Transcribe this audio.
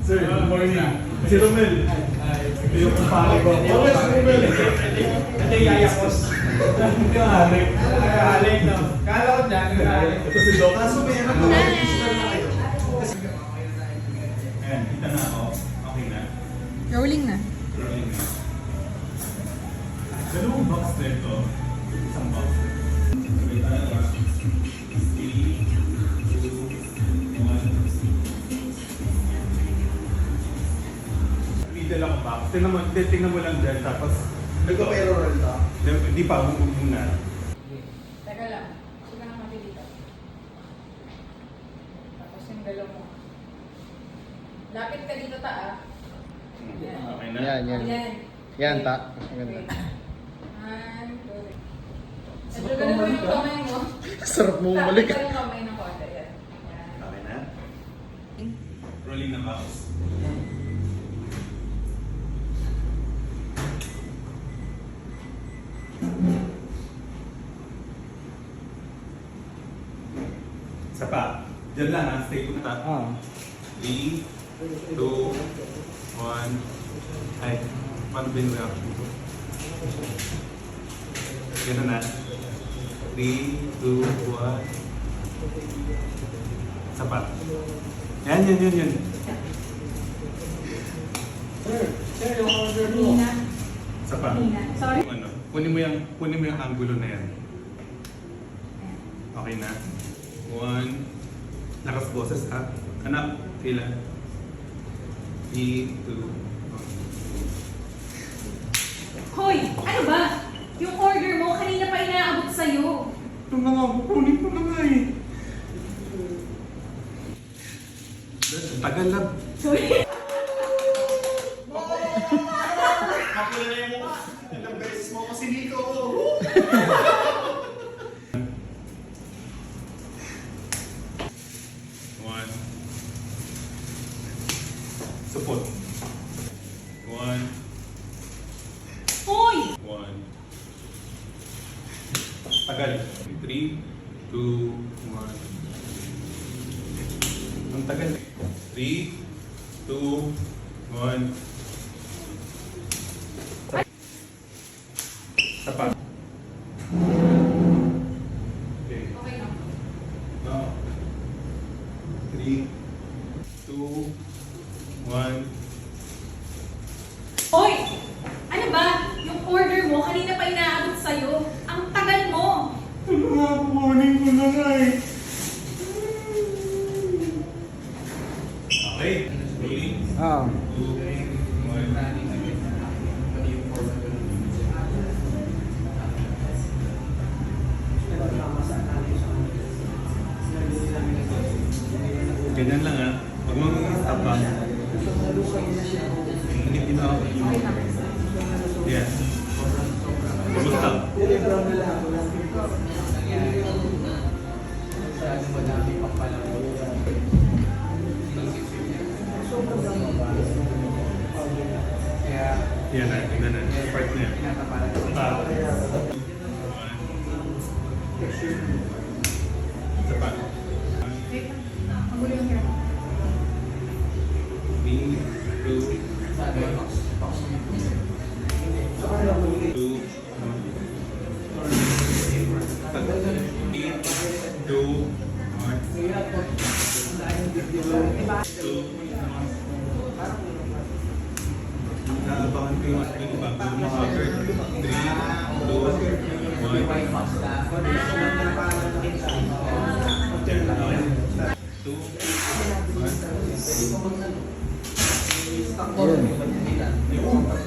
Sir, good morning. Si Romel. Ito yung kumpare ko. Oh, yes, Romel. Ito yung yayakos. Ito yung halik. Halik, no? Kala ko dyan, halik. Ito si Doc. Kaso may ano po. Register na kayo. Ayan, kita na ako. Okay na. Rolling na. Rolling na. Dalawang box na ito. Isang box. Wait, ano ba? 3, 2, 1. Middle ako box. Tingnan mo lang dyan. Tapos, Nagpa-error ka? hindi pa, muna. Teka lang. Sige na natin dito. Tapos yung galaw mo. Lapit ka dito ta Okay na? Yan, yan. Ayan. Yan, ta. Wait. Maganda. And go. Medyo ganun mo yung kamay mo. Sarap mo umalik. Tapos yung kamay ng konti. Yan. Yan. Okay na? Rolling na mouse. Isa pa. Diyan lang ha. Stay put na. 3, 2, 1. Ay, paano ba yung reaction ko? Ganun na. 3, 2, 1. Isa pa. Yan. Nina. Isa pa. Nina. Sorry. Ano, kunin mo yung angulo na yan. Okay na. 1. Lakas boses ha. Anak, kailan? 3, 2, 1. Hoy! Ano ba? Yung order mo, kanina pa inaabot sa'yo. Ito na nga, kukunin ko na nga eh. Tagal lang. Sorry. Kapulay mo. Ilang beses mo ako siniko. One. Support. 1. Hoy! 1. Tagal. 3, 2, 1. Ang tagal. 3, 2, 1. Tapa. Okay. Okay na. Now. 3, 2, 1. Hoy! Ano ba? Yung order mo, kanina pa inaabot sa'yo. Ang tagal mo. Ano nga, kukunin ko na nga eh. Okay. Rolling. 2, 1. Ganyan lang ha. Pag mag-stop ka. Hindi na ako. Yan. Mag-stop. Yan na. Tignan na. Part na yan. Stop. 1. Isa pa. Wait lang. Ang gulo yung hair mo. 3, 2, 1. Naabangan ko yung iba bago makagard. 3, 2, 1. 2, 1.